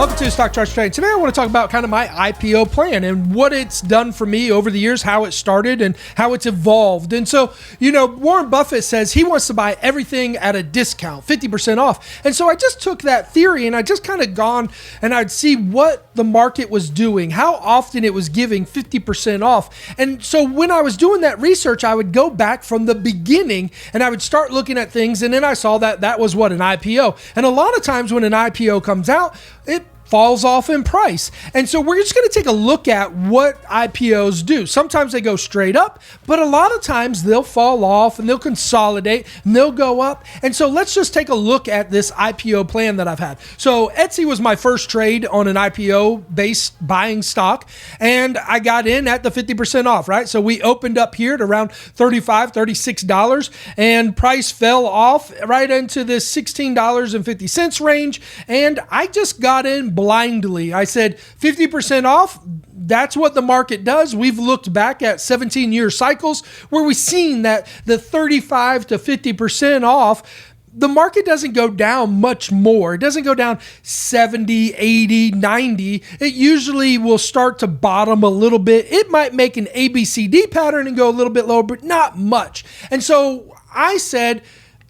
Welcome to Stock Charts Trading. Today I want to talk about kind of my IPO plan and what it's done for me over the years, how it started and how it's evolved. And so, Warren Buffett says he wants to buy everything at a discount, 50% off. And so I just took that theory and I just kind of gone and I'd see what the market was doing, how often it was giving 50% off. And so when I was doing that research, I would go back from the beginning and I would start looking at things. And then I saw that was what an IPO. And a lot of times when an IPO comes out, it falls off in price. And so we're just going to take a look at what IPOs do. Sometimes they go straight up, but a lot of times they'll fall off and they'll consolidate and they'll go up. And so let's just take a look at this IPO plan that I've had. So Etsy was my first trade on an IPO based buying stock. And I got in at the 50% off, right? So we opened up here at around $35, $36 and price fell off right into this $16.50 range. And I just got in blindly. I said 50% off. That's what the market does. We've looked back at 17-year cycles where we've seen that the 35 to 50% off, the market doesn't go down much more. It doesn't go down 70, 80, 90. It usually will start to bottom a little bit. It might make an ABCD pattern and go a little bit lower, but not much. And so I said,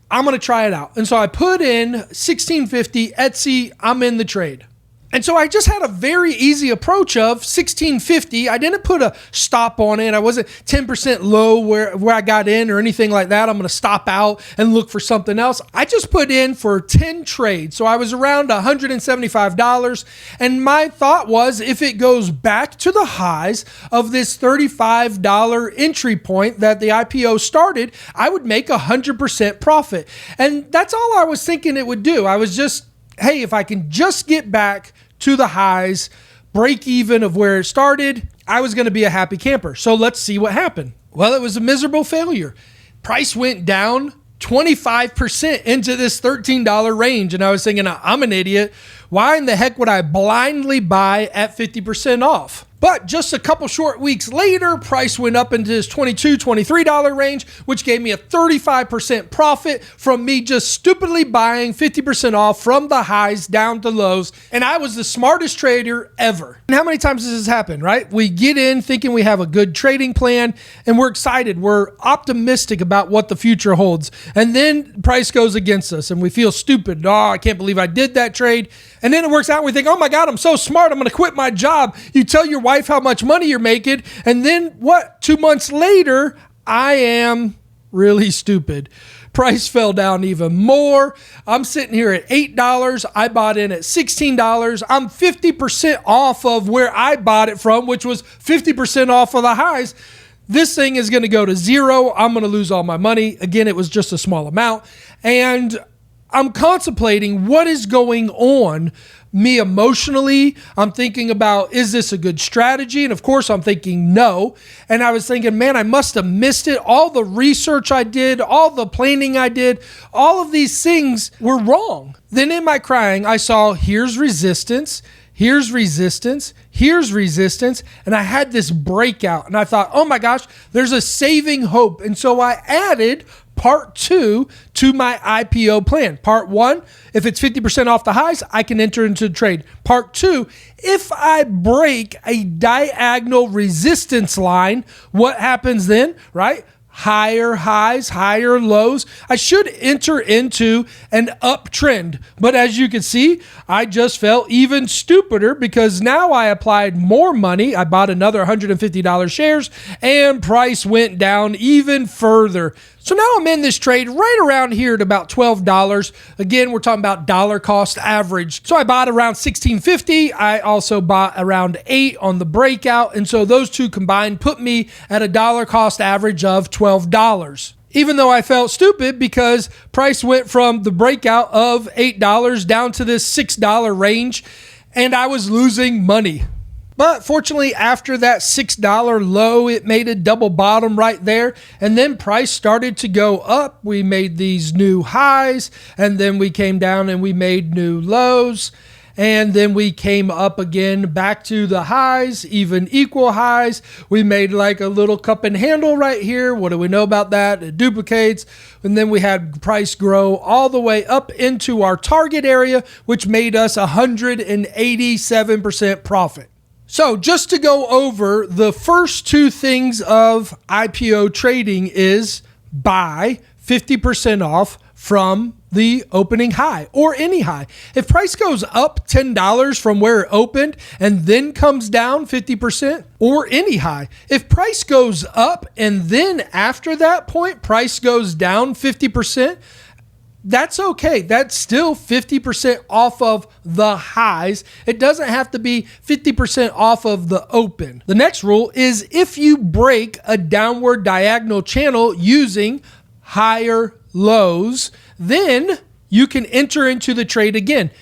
I'm going to try it out. And so I put in 1650 Etsy. I'm in the trade. And so I just had a very easy approach of 1650. I didn't put a stop on it. I wasn't 10% low where I got in or anything like that. I'm going to stop out and look for something else. I just put in for 10 trades. So I was around $175. And my thought was if it goes back to the highs of this $35 entry point that the IPO started, I would make 100% profit. And that's all I was thinking it would do. I was just, hey, if I can just get back to the highs, break even of where it started, I was going to be a happy camper. So let's see what happened. Well, it was a miserable failure. Price went down 25% into this $13 range. And I was thinking, I'm an idiot. Why in the heck would I blindly buy at 50% off? But just a couple short weeks later, price went up into this $22, $23 range, which gave me a 35% profit from me just stupidly buying 50% off from the highs down to lows. And I was the smartest trader ever. And how many times has this happened, right? We get in thinking we have a good trading plan and we're excited. We're optimistic about what the future holds. And then price goes against us and we feel stupid. Oh, I can't believe I did that trade. And then it works out and we think, oh my God, I'm so smart. I'm going to quit my job. You tell your wife how much money you're making. And then what? 2 months later, I am really stupid. Price fell down even more. I'm sitting here at $8. I bought in at $16. I'm 50% off of where I bought it from, which was 50% off of the highs. This thing is going to go to zero. I'm going to lose all my money. Again, it was just a small amount. And I'm contemplating what is going on me emotionally. I'm thinking about, is this a good strategy? And of course, I'm thinking no. And I was thinking, man, I must have missed it. All the research I did, all the planning I did, all of these things were wrong. Then in my crying, I saw here's resistance. Here's resistance, here's resistance, and I had this breakout, and I thought, oh my gosh, there's a saving hope. And so I added part 2 to my IPO plan. Part 1, if it's 50% off the highs, I can enter into the trade. Part 2, if I break a diagonal resistance line, what happens then, right? Higher highs, higher lows. I should enter into an uptrend. But as you can see, I just felt even stupider because now I applied more money. I bought another $150 shares and price went down even further. So now I'm in this trade right around here at about $12. Again, we're talking about dollar cost average. So I bought around $16.50. I also bought around $8 on the breakout. And so those two combined put me at a dollar cost average of $12. Even though I felt stupid because price went from the breakout of $8 down to this $6 range and I was losing money. But fortunately, after that $6 low, it made a double bottom right there. And then price started to go up. We made these new highs and then we came down and we made new lows. and then we came up again back to the highs, even equal highs. We made like a little cup and handle right here. What do we know about that? It duplicates. And then we had price grow all the way up into our target area, which made us 187% profit. So just to go over the first two things of IPO trading is buy 50% off from the opening high or any high. If price goes up $10 from where it opened and then comes down 50% or any high, if price goes up and then after that point price goes down 50%, that's okay. That's still 50% off of the highs. It doesn't have to be 50% off of the open. The next rule is if you break a downward diagonal channel using higher lows, then you can enter into the trade again.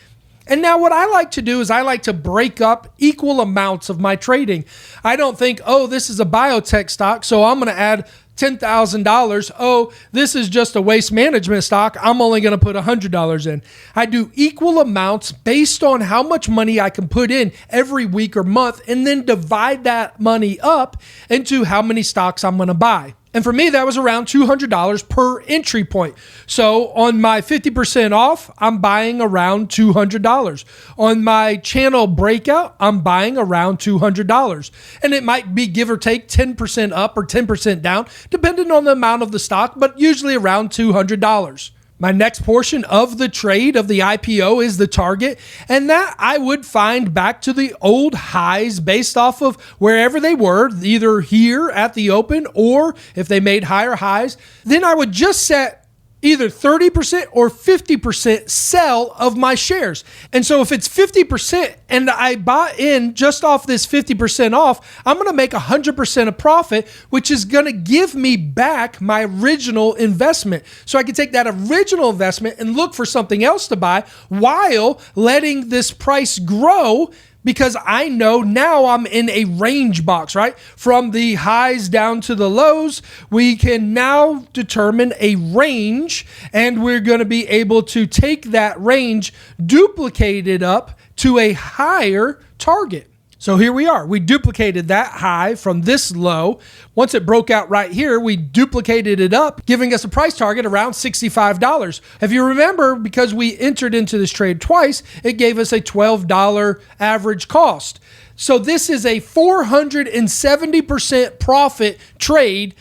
And now what I like to do is I like to break up equal amounts of my trading. I don't think, oh, this is a biotech stock, so I'm going to add $10,000. Oh, this is just a waste management stock, I'm only going to put $100 in. I do equal amounts based on how much money I can put in every week or month, and then divide that money up into how many stocks I'm going to buy. And for me, that was around $200 per entry point. So on my 50% off, I'm buying around $200. On my channel breakout, I'm buying around $200. And it might be give or take 10% up or 10% down, depending on the amount of the stock, but usually around $200. My next portion of the trade of the IPO is the target, and that I would find back to the old highs based off of wherever they were, either here at the open or if they made higher highs. Then I would just set either 30% or 50% sell of my shares. And so if it's 50% and I buy in just off this 50% off, I'm going to make 100% of profit, which is going to give me back my original investment. So I can take that original investment and look for something else to buy while letting this price grow, because I know now I'm in a range box, right? From the highs down to the lows, we can now determine a range, and we're going to be able to take that range, duplicate it up to a higher target. So here we are. We duplicated that high from this low. Once it broke out right here, we duplicated it up, giving us a price target around $65. If you remember, because we entered into this trade twice, it gave us a $12 average cost. So this is a 470% profit trade.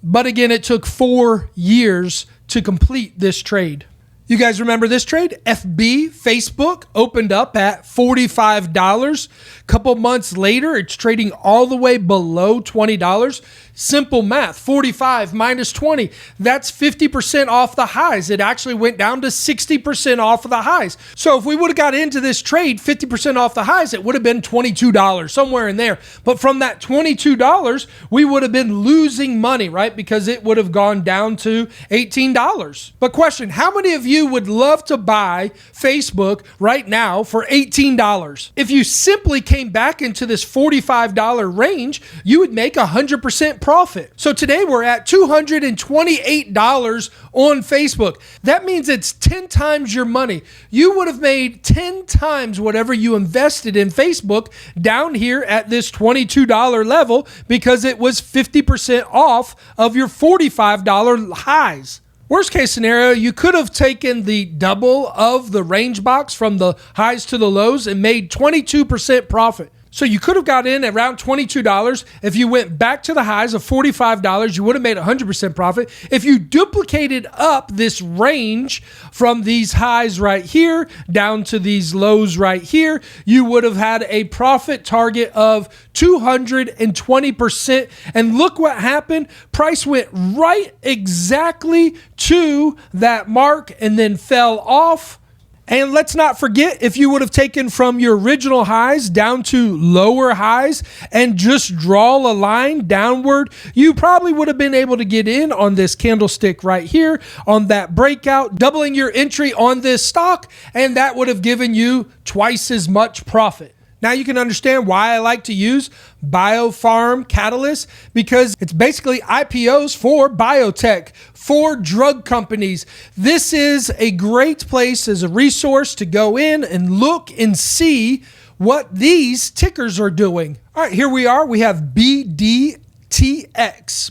But again, it took 4 years to complete this trade. You guys remember this trade? FB, Facebook, opened up at $45. Couple months later, it's trading all the way below $20. Simple math, 45 minus 20, that's 50% off the highs. It actually went down to 60% off of the highs. So if we would have got into this trade 50% off the highs, it would have been $22, somewhere in there. But from that $22, we would have been losing money, right? Because it would have gone down to $18. But question, how many of you would love to buy Facebook right now for $18? If you simply came back into this $45 range, you would make 100% profit. So today we're at $228 on Facebook. That means it's 10 times your money. You would have made 10 times whatever you invested in Facebook down here at this $22 level because it was 50% off of your $45 highs. Worst case scenario, you could have taken the double of the range box from the highs to the lows and made 22% profit. So you could have got in around $22. If you went back to the highs of $45, you would have made 100% profit. If you duplicated up this range from these highs right here down to these lows right here, you would have had a profit target of 220%. And look what happened. Price went right exactly to that mark and then fell off. And let's not forget, if you would have taken from your original highs down to lower highs and just draw a line downward, you probably would have been able to get in on this candlestick right here on that breakout, doubling your entry on this stock, and that would have given you twice as much profit. Now you can understand why I like to use Biopharm Catalyst, because it's basically IPOs for biotech, for drug companies. This is a great place as a resource to go in and look and see what these tickers are doing. All right, here we are. We have BDTX,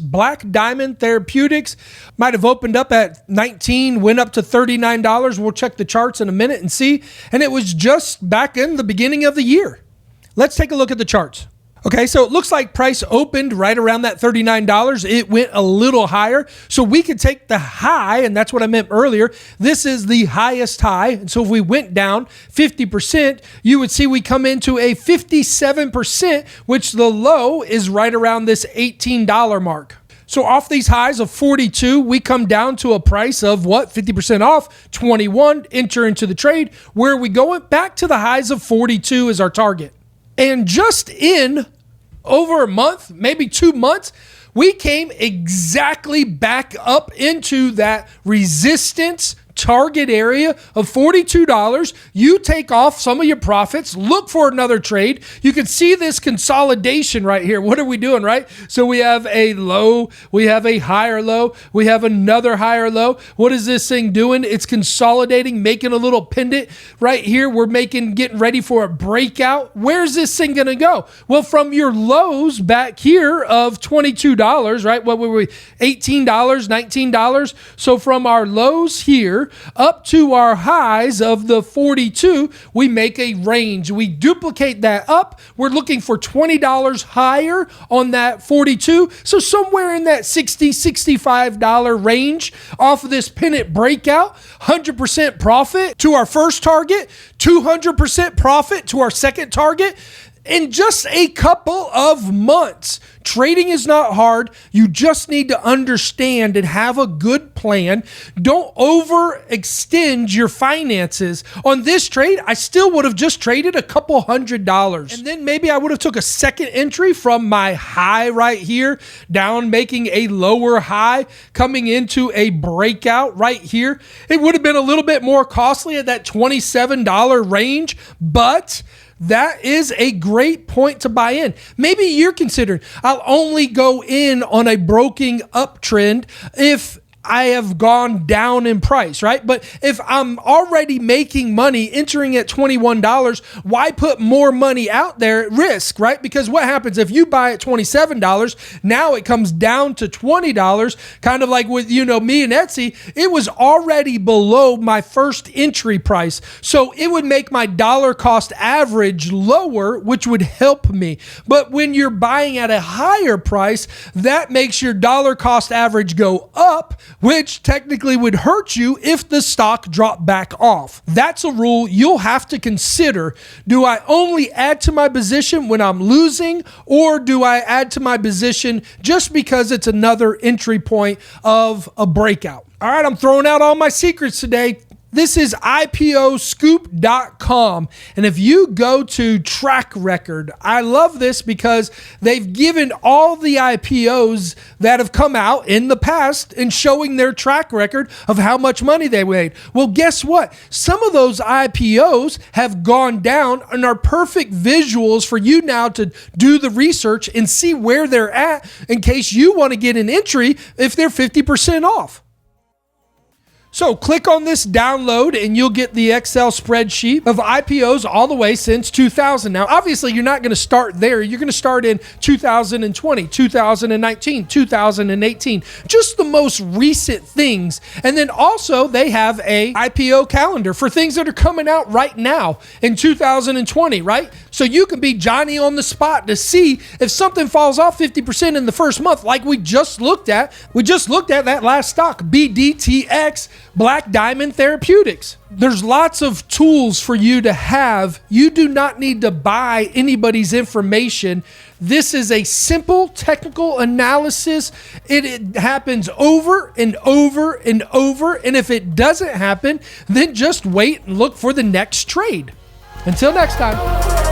Black Diamond Therapeutics. Might have opened up at 19, went up to $39. We'll check the charts in a minute and see. And it was just back in the beginning of the year. Let's take a look at the charts. Okay, so it looks like price opened right around that $39. It went a little higher. So we could take the high, and that's what I meant earlier. This is the highest high. And so if we went down 50%, you would see we come into a 57%, which the low is right around this $18 mark. So off these highs of 42, we come down to a price of what? 50% off, 21, enter into the trade. Where are we going? Back to the highs of 42 is our target. And just in over a month, maybe 2 months, we came exactly back up into that resistance target area of $42. You take off some of your profits, look for another trade. You can see this consolidation right here. What are we doing, right? So we have a low, we have a higher low, we have another higher low. What is this thing doing? It's consolidating, making a little pendant right here. We're getting ready for a breakout. Where's this thing going to go? Well, from your lows back here of $22, right? What were we? $18, $19. So from our lows here up to our highs of the 42, we make a range. We duplicate that up. We're looking for $20 higher on that 42. So somewhere in that $60, $65 range off of this pennant breakout, 100% profit to our first target, 200% profit to our second target in just a couple of months. Trading is not hard. You just need to understand and have a good plan. Don't overextend your finances. On this trade, I still would have just traded a couple $100. And then maybe I would have took a second entry from my high right here down, making a lower high, coming into a breakout right here. It would have been a little bit more costly at that $27 range, but that is a great point to buy in. Maybe you're considering, I'll only go in on a broken uptrend if I have gone down in price, right? But if I'm already making money entering at $21, why put more money out there at risk, right? Because what happens if you buy at $27, now it comes down to $20, kind of like with, me and Etsy, it was already below my first entry price. So it would make my dollar cost average lower, which would help me. But when you're buying at a higher price, that makes your dollar cost average go up, which technically would hurt you if the stock dropped back off. That's a rule you'll have to consider. Do I only add to my position when I'm losing, or do I add to my position just because it's another entry point of a breakout? All right, I'm throwing out all my secrets today. This is IPOscoop.com. And if you go to track record, I love this because they've given all the IPOs that have come out in the past and showing their track record of how much money they made. Well, guess what? Some of those IPOs have gone down and are perfect visuals for you now to do the research and see where they're at in case you want to get an entry if they're 50% off. So click on this download and you'll get the Excel spreadsheet of IPOs all the way since 2000. Now, obviously, you're not going to start there. You're going to start in 2020, 2019, 2018, just the most recent things. And then also they have a IPO calendar for things that are coming out right now in 2020, right? So you can be Johnny on the spot to see if something falls off 50% in the first month, like we just looked at. We just looked at that last stock, BDTX, Black Diamond Therapeutics. There's lots of tools for you to have. You do not need to buy anybody's information. This is a simple technical analysis. It happens over and over and over. And if it doesn't happen, then just wait and look for the next trade. Until next time.